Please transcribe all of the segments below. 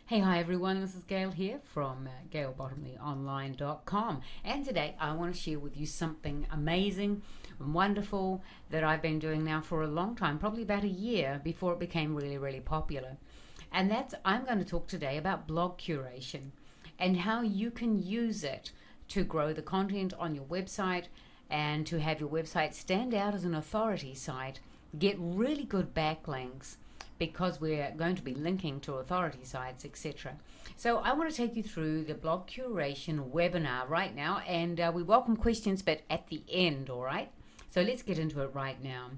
Hey, hi everyone, this is Gail here from gailbottomleyonline.com, and today I want to share with you something amazing and wonderful that I've been doing now for a long time, probably about a year before it became really popular. And I'm going to talk today about blog curation and how you can use it to grow the content on your website and to have your website stand out as an authority site, get really good backlinks, because we're going to be linking to authority sites, etc. So I want to take you through the blog curation webinar right now, and we welcome questions, but at the end, all right? So let's get into it right now.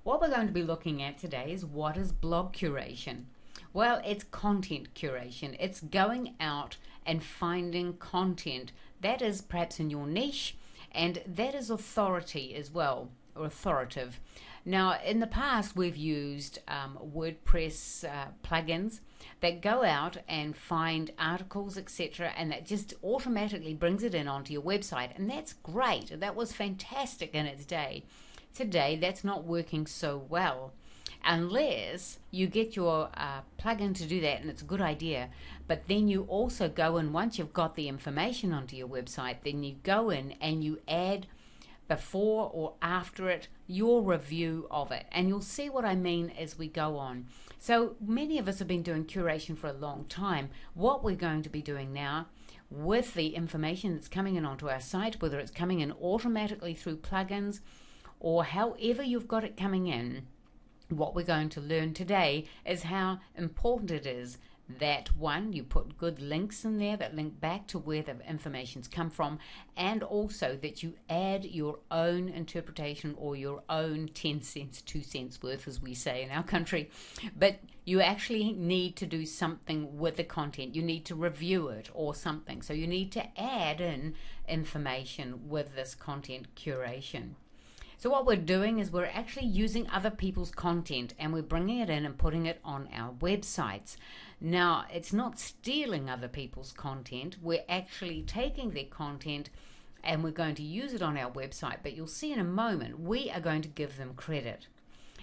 What we're going to be looking at today is, what is blog curation? Well, it's content curation. It's going out and finding content that is perhaps in your niche, and that is authority as well, or authoritative. Now, in the past, we've used WordPress plugins that go out and find articles, etc., and that just automatically brings it in onto your website, and that's great. That was fantastic in its day. Today, that's not working so well, unless you get your plugin to do that, and it's a good idea. But then you also go in, once you've got the information onto your website, then you go in and you add before or after it your review of it, and you'll see what I mean as we go on. So many of us have been doing curation for a long time. What we're going to be doing now with the information that's coming in onto our site, whether it's coming in automatically through plugins or however you've got it coming in, what we're going to learn today is how important it is that, one, you put good links in there that link back to where the information's come from, and also that you add your own interpretation or your own 10 cents, 2 cents worth, as we say in our country. But you actually need to do something with the content. You need to review it or something. So you need to add in information with this content curation. So what we're doing is we're actually using other people's content, and we're bringing it in and putting it on our websites. Now, it's not stealing other people's content. We're actually taking their content and we're going to use it on our website, but you'll see in a moment we are going to give them credit.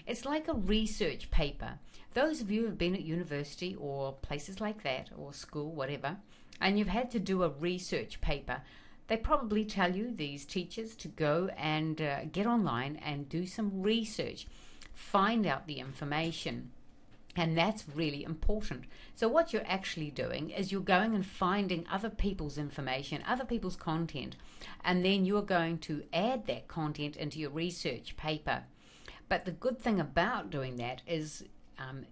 It's like a research paper. Those of you who have been at university or places like that, or school, whatever, and you've had to do a research paper, they probably tell you, these teachers, to go and get online and do some research, find out the information, and that's really important. So what you're actually doing is you're going and finding other people's information, other people's content, and then you're going to add that content into your research paper. But the good thing about doing that is,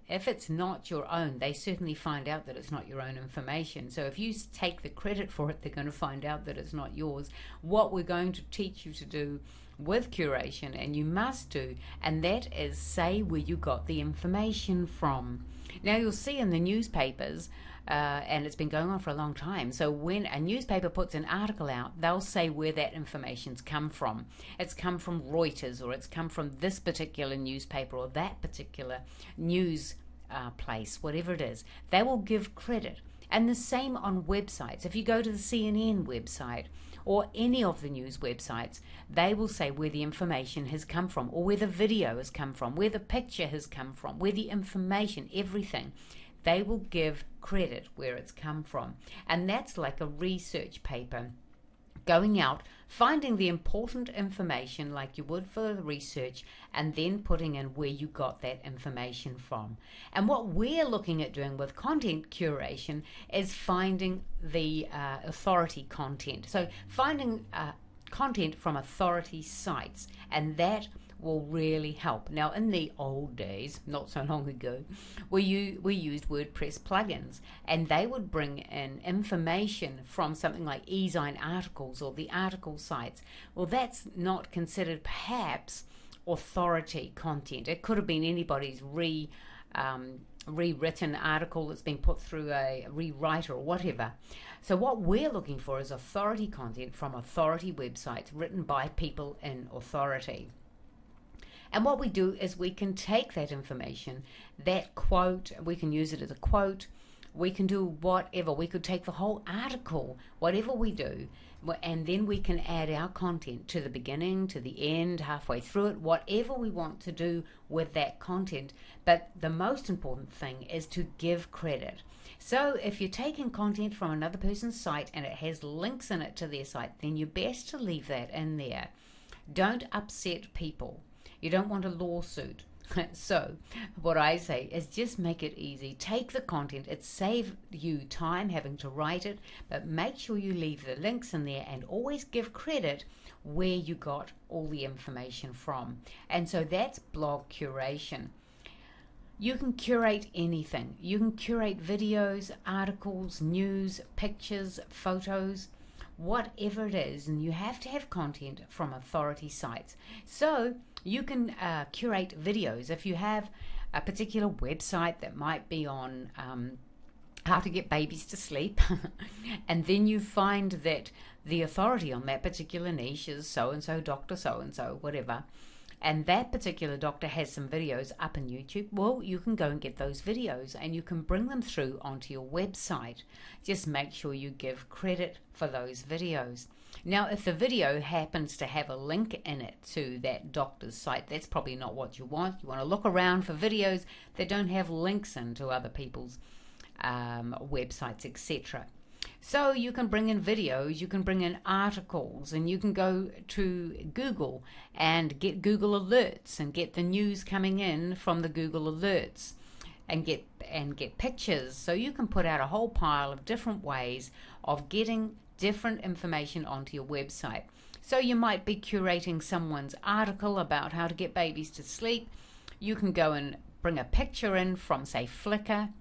if it's not your own, they certainly find out that it's not your own information. So if you take the credit for it, they're going to find out that it's not yours. What we're going to teach you to do with curation, and you must do, and that is say where you got the information from. Now, you'll see in the newspapers, and it's been going on for a long time, so when a newspaper puts an article out, they'll say where that information's come from. It's come from Reuters, or it's come from this particular newspaper, or that particular news place, whatever it is. They will give credit. And the same on websites. If you go to the CNN website or any of the news websites, they will say where the information has come from, or where the video has come from, where the picture has come from, where the information, everything. They will give credit where it's come from. And that's like a research paper. Going out, finding the important information like you would for the research, and then putting in where you got that information from. And what we're looking at doing with content curation is finding the authority content. So finding content from authority sites, and that will really help. Now, in the old days, not so long ago, we used WordPress plugins, and they would bring in information from something like eZine articles or the article sites. Well, that's not considered perhaps authority content. It could have been anybody's rewritten article that's been put through a rewriter or whatever. So what we're looking for is authority content from authority websites written by people in authority. And what we do is we can take that information, that quote, we can use it as a quote, We can do whatever. We could take the whole article, whatever we do, and then we can add our content to the beginning, to the end, halfway through it, whatever we want to do with that content. But the most important thing is to give credit. So if you're taking content from another person's site and it has links in it to their site, then you're best to leave that in there. Don't upset people. You don't want a lawsuit. So what I say is just make it easy. Take the content. It saves you time having to write it, but make sure you leave the links in there and always give credit where you got all the information from. And so that's blog curation. You can curate anything. You can curate videos, articles, news, pictures, photos, whatever it is, and you have to have content from authority sites. So you can curate videos. If you have a particular website that might be on how to get babies to sleep, and then you find that the authority on that particular niche is so-and-so, Dr. so-and-so, whatever, and that particular doctor has some videos up on YouTube, well, you can go and get those videos and you can bring them through onto your website. Just make sure you give credit for those videos. Now, if the video happens to have a link in it to that doctor's site, that's probably not what you want. You want to look around for videos that don't have links into other people's websites, etc. So you can bring in videos, you can bring in articles, and you can go to Google and get Google alerts and get the news coming in from the Google alerts and get pictures. So you can put out a whole pile of different ways of getting different information onto your website. So you might be curating someone's article about how to get babies to sleep. You can go and bring a picture in from, say, Flickr,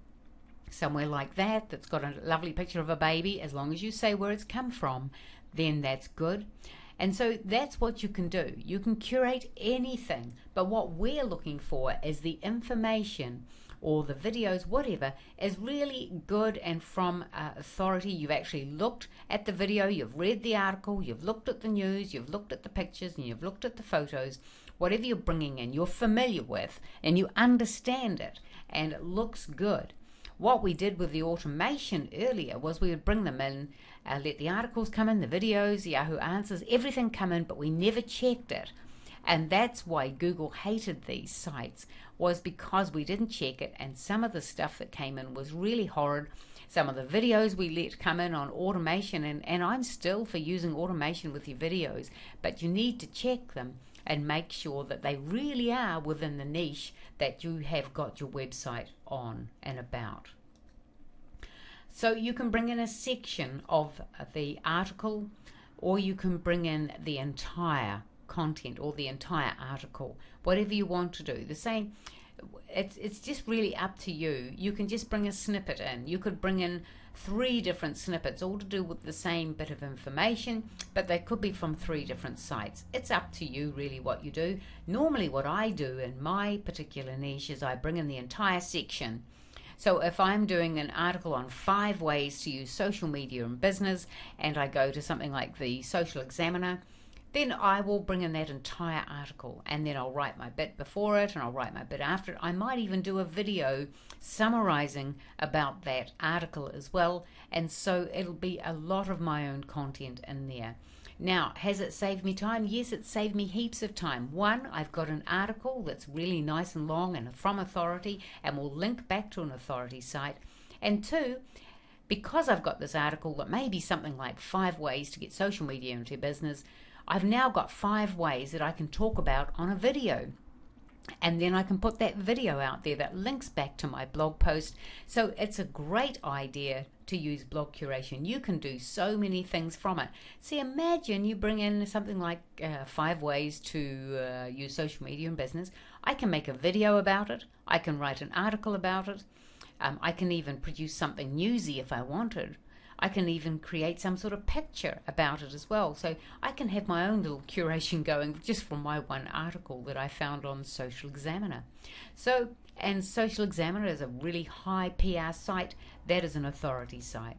somewhere like that, that's got a lovely picture of a baby. As long as you say where it's come from, then that's good. And so that's what you can do. You can curate anything, but what we're looking for is the information or the videos, whatever, is really good and from authority. You've actually looked at the video, you've read the article, you've looked at the news, you've looked at the pictures, and you've looked at the photos. Whatever you're bringing in, you're familiar with, and you understand it, and it looks good. What we did with the automation earlier was we would bring them in, let the articles come in, the videos, the Yahoo Answers, everything come in, but we never checked it. And that's why Google hated these sites, was because we didn't check it, and some of the stuff that came in was really horrid. Some of the videos we let come in on automation, and I'm still for using automation with your videos, but you need to check them and make sure that they really are within the niche that you have got your website on and about. So you can bring in a section of the article, or you can bring in the entire content or the entire article, whatever you want to do. The same, it's just really up to you. You can just bring a snippet in. You could bring in 3 different snippets, all to do with the same bit of information, but they could be from 3 different sites. It's up to you really what you do. Normally what I do in my particular niche is I bring in the entire section. So if I'm doing an article on 5 ways to use social media in business, and I go to something like the Social Examiner, then I will bring in that entire article, and then I'll write my bit before it and I'll write my bit after it. I might even do a video summarizing about that article as well, and so it'll be a lot of my own content in there. Now, has it saved me time? Yes, it saved me heaps of time. 1, I've got an article that's really nice and long and from authority and will link back to an authority site. And 2, because I've got this article that may be something like 5 ways to get social media into your business, I've now got 5 ways that I can talk about on a video. And then I can put that video out there that links back to my blog post. So it's a great idea to use blog curation. You can do so many things from it. See, imagine you bring in something like 5 ways to use social media in business. I can make a video about it. I can write an article about it. I can even produce something newsy if I wanted. I can even create some sort of picture about it as well. So I can have my own little curation going just from my one article that I found on Social Examiner. So, and Social Examiner is a really high PR site. That is an authority site.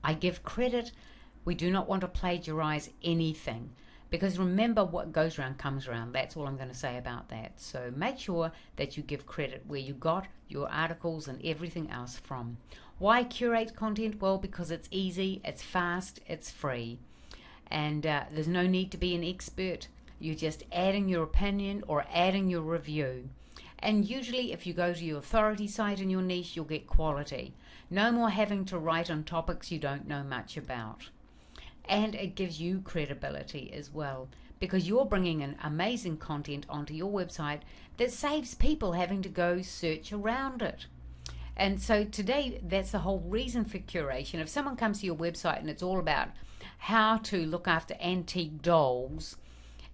I give credit. We do not want to plagiarize anything. Because remember, what goes around comes around. That's all I'm going to say about that. So make sure that you give credit where you got your articles and everything else from. Why curate content? Well, because it's easy, it's fast, it's free. And there's no need to be an expert. You're just adding your opinion or adding your review. And usually if you go to your authority site in your niche, you'll get quality. No more having to write on topics you don't know much about. And it gives you credibility as well, because you're bringing in amazing content onto your website that saves people having to go search around it. And so today, that's the whole reason for curation. If someone comes to your website and it's all about how to look after antique dolls,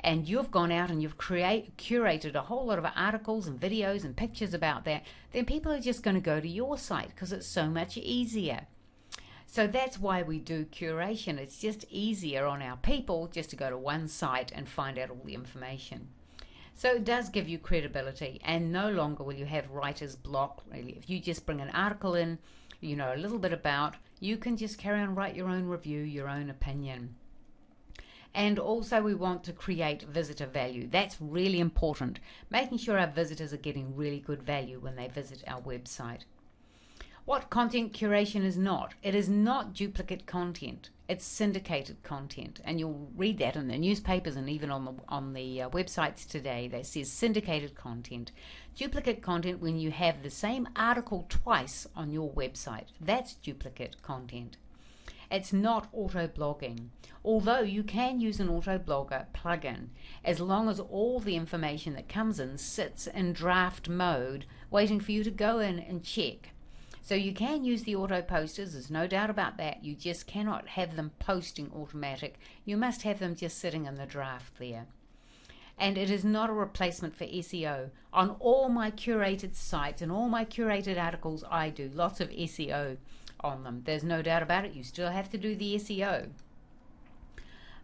and you've gone out and you've curated a whole lot of articles and videos and pictures about that, then people are just going to go to your site because it's so much easier. So that's why we do curation. It's just easier on our people just to go to one site and find out all the information. So it does give you credibility, and no longer will you have writer's block, really. If you just bring an article in, you know a little bit about, you can just carry on, write your own review, your own opinion. And also we want to create visitor value. That's really important, making sure our visitors are getting really good value when they visit our website. What content curation is not? It is not duplicate content. It's syndicated content, and you'll read that in the newspapers and even on the websites today. That says syndicated content. Duplicate content when you have the same article twice on your website. That's duplicate content. It's not auto blogging, although you can use an auto blogger plugin as long as all the information that comes in sits in draft mode waiting for you to go in and check. So you can use the auto posters, there's no doubt about that. You just cannot have them posting automatic. You must have them just sitting in the draft there. And it is not a replacement for SEO. On all my curated sites and all my curated articles, I do lots of SEO on them. There's no doubt about it. You still have to do the SEO.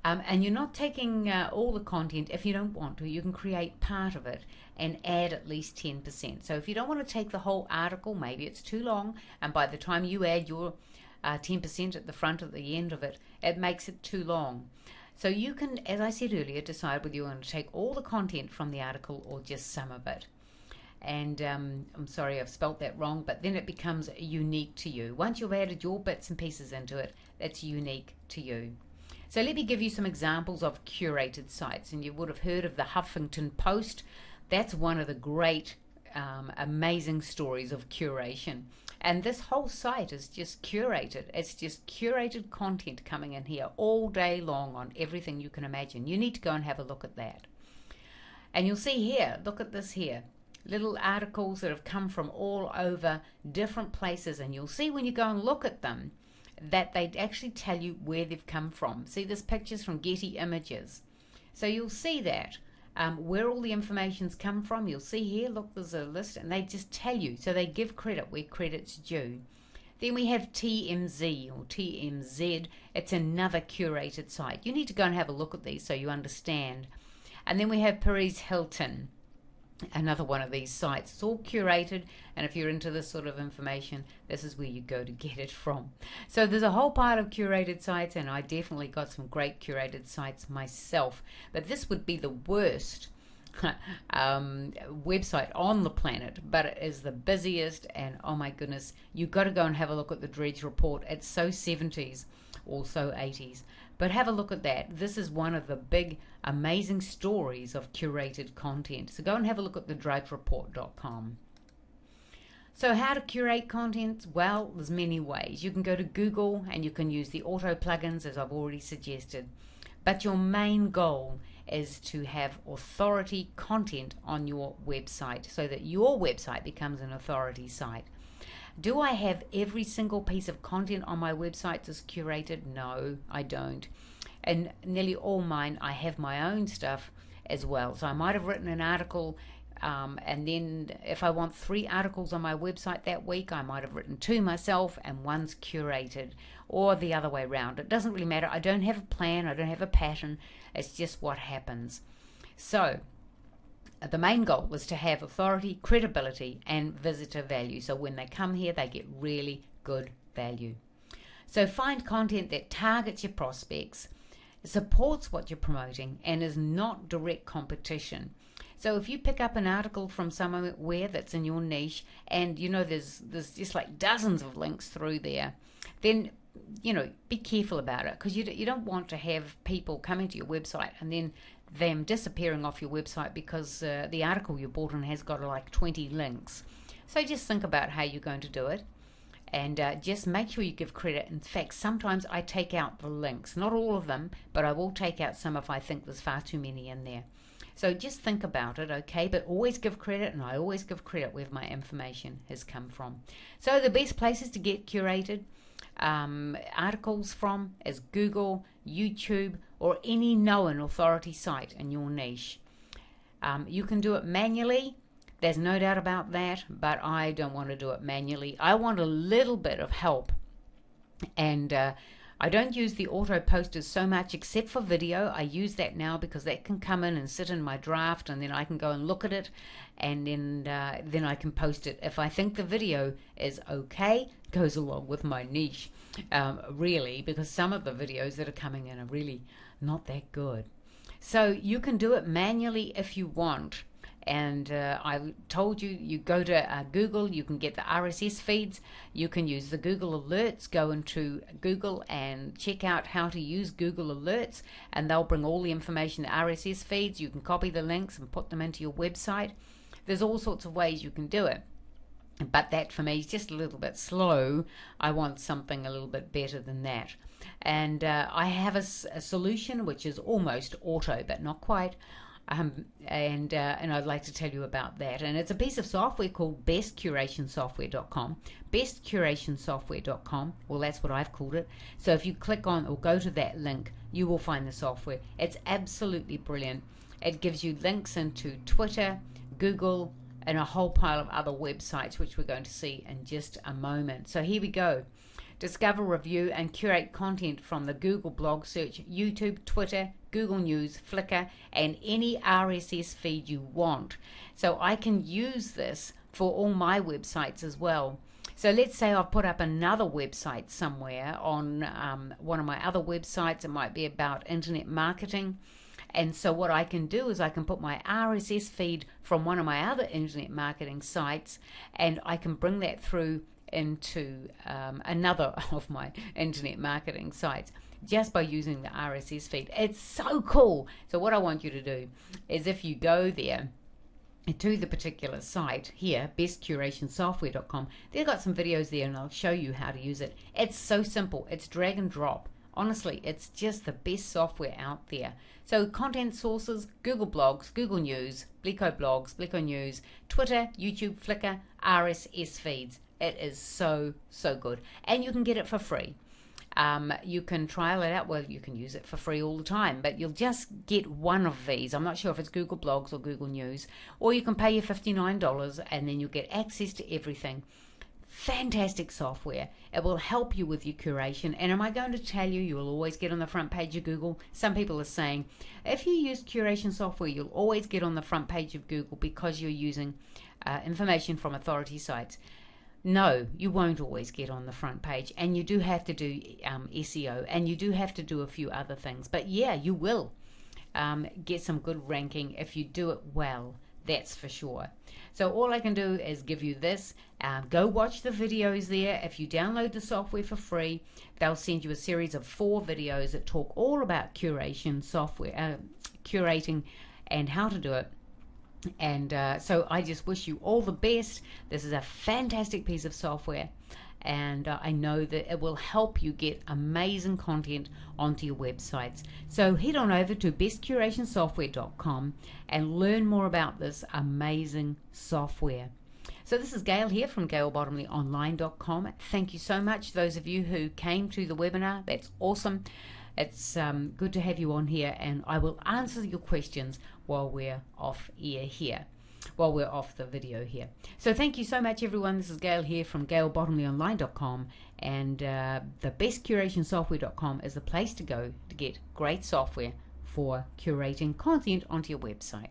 And you're not taking all the content if you don't want to. You can create part of it and add at least 10%. So if you don't want to take the whole article, maybe it's too long, and by the time you add your 10% at the front at the end of it, it makes it too long. So you can, as I said earlier, decide whether you want to take all the content from the article or just some of it. And I'm sorry I've spelt that wrong, but then it becomes unique to you. Once you've added your bits and pieces into it, that's unique to you. So let me give you some examples of curated sites. And you would have heard of the Huffington Post. That's one of the great, amazing stories of curation. And this whole site is just curated. It's just curated content coming in here all day long on everything you can imagine. You need to go and have a look at that. And you'll see here, look at this here. Little articles that have come from all over different places. And you'll see when you go and look at them that they actually tell you where they've come from. See, this picture's from Getty Images. So you'll see that. Where all the information's come from. You'll see here, look, there's a list, and they just tell you. So they give credit where credit's due. Then we have TMZ or TMZ. It's another curated site. You need to go and have a look at these so you understand. And then we have Perez Hilton, another one of these sites. It's all curated, and if you're into this sort of information, this is where you go to get it from. So there's a whole pile of curated sites, and I definitely got some great curated sites myself, but this would be the worst website on the planet, but it is the busiest, and oh my goodness, you've got to go and have a look at the Dredge report. It's so 70s, also 80s. But have a look at that. This is one of the big, amazing stories of curated content. So go and have a look at the drudgereport.com. So how to curate content? Well, there's many ways. You can go to Google and you can use the auto plugins, as I've already suggested. But your main goal is to have authority content on your website so that your website becomes an authority site. Do I have every single piece of content on my website that's curated? No, I don't. And nearly all mine, I have my own stuff as well. So I might have written an article, and then if I want 3 articles on my website that week, I might have written 2 myself and 1's curated, or the other way around. It doesn't really matter. I don't have a plan. I don't have a pattern. It's just what happens. So the main goal is to have authority, credibility, and visitor value. So when they come here, they get really good value. So find content that targets your prospects. supports what you're promoting and is not direct competition. So if you pick up an article from somewhere that's in your niche, and you know there's just like dozens of links through there, then be careful about it, because you don't want to have people coming to your website and then them disappearing off your website because the article you bought in has got like 20 links. So just think about how you're going to do it, and just make sure you give credit. In fact, sometimes I take out the links, not all of them, but I will take out some if I think there's far too many in there. So just think about it, okay? But always give credit, and I always give credit where my information has come from. So the best places to get curated articles from is Google, YouTube, or any known authority site in your niche. You can do it manually. There's no doubt about that, but I don't want to do it manually. I want a little bit of help, and I don't use the auto posters so much except for video. I use that now because that can come in and sit in my draft, and then I can go and look at it, and then I can post it if I think the video is okay, goes along with my niche, really, because some of the videos that are coming in are really not that good. So you can do it manually if you want. And I told you, you go to Google, you can get the RSS feeds, you can use the Google Alerts, go into Google and check out how to use Google Alerts, and they'll bring all the information, the RSS feeds. You can copy the links and put them into your website. There's all sorts of ways you can do it, but that for me is just a little bit slow. I want something a little bit better than that. And I have a solution which is almost auto, but not quite. And I'd like to tell you about that. And it's a piece of software called bestcurationsoftware.com. Bestcurationsoftware.com. Well, that's what I've called it. So if you click on or go to that link, you will find the software. It's absolutely brilliant. It gives you links into Twitter, Google, and a whole pile of other websites, which we're going to see in just a moment. So here we go. Discover, review, and curate content from the Google blog search, YouTube, Twitter, Google News, Flickr, and any RSS feed you want. So I can use this for all my websites as well. So let's say I've put up another website somewhere on one of my other websites. It might be about internet marketing. And so what I can do is I can put my RSS feed from one of my other internet marketing sites, and I can bring that through into another of my internet marketing sites just by using the RSS feed. It's so cool. So what I want you to do is, if you go there to the particular site here, bestcurationsoftware.com, they've got some videos there, and I'll show you how to use it. It's so simple. It's drag and drop. Honestly, it's just the best software out there. So content sources: Google Blogs, Google News, Blico Blogs, Blico News, Twitter, YouTube, Flickr, RSS feeds. It is so good, and you can get it for free. You can trial it out. Well, you can use it for free all the time, but you'll just get one of these. I'm not sure if it's Google Blogs or Google News, or you can pay your $59 and then you'll get access to everything. Fantastic software. It will help you with your curation. And am I going to tell you, you'll always get on the front page of Google? Some people are saying if you use curation software, you'll always get on the front page of Google because you're using information from authority sites. No, you won't always get on the front page, and you do have to do SEO, and you do have to do a few other things. But yeah, you will get some good ranking if you do it well. That's for sure. So all I can do is give you this. Go watch the videos there. If you download the software for free, they'll send you a series of 4 videos that talk all about curation software, curating, and how to do it. And so I just wish you all the best. This is a fantastic piece of software, and I know that it will help you get amazing content onto your websites. So head on over to bestcurationsoftware.com and learn more about this amazing software. So this is Gail here from GailBottomleyOnline.com. Thank you so much, those of you who came to the webinar. That's awesome. It's good to have you on here, and I will answer your questions while we're off air here, while we're off the video here. So thank you so much, everyone. This is Gail here from GailBottomleyOnline.com, and the bestcurationsoftware.com is the place to go to get great software for curating content onto your website.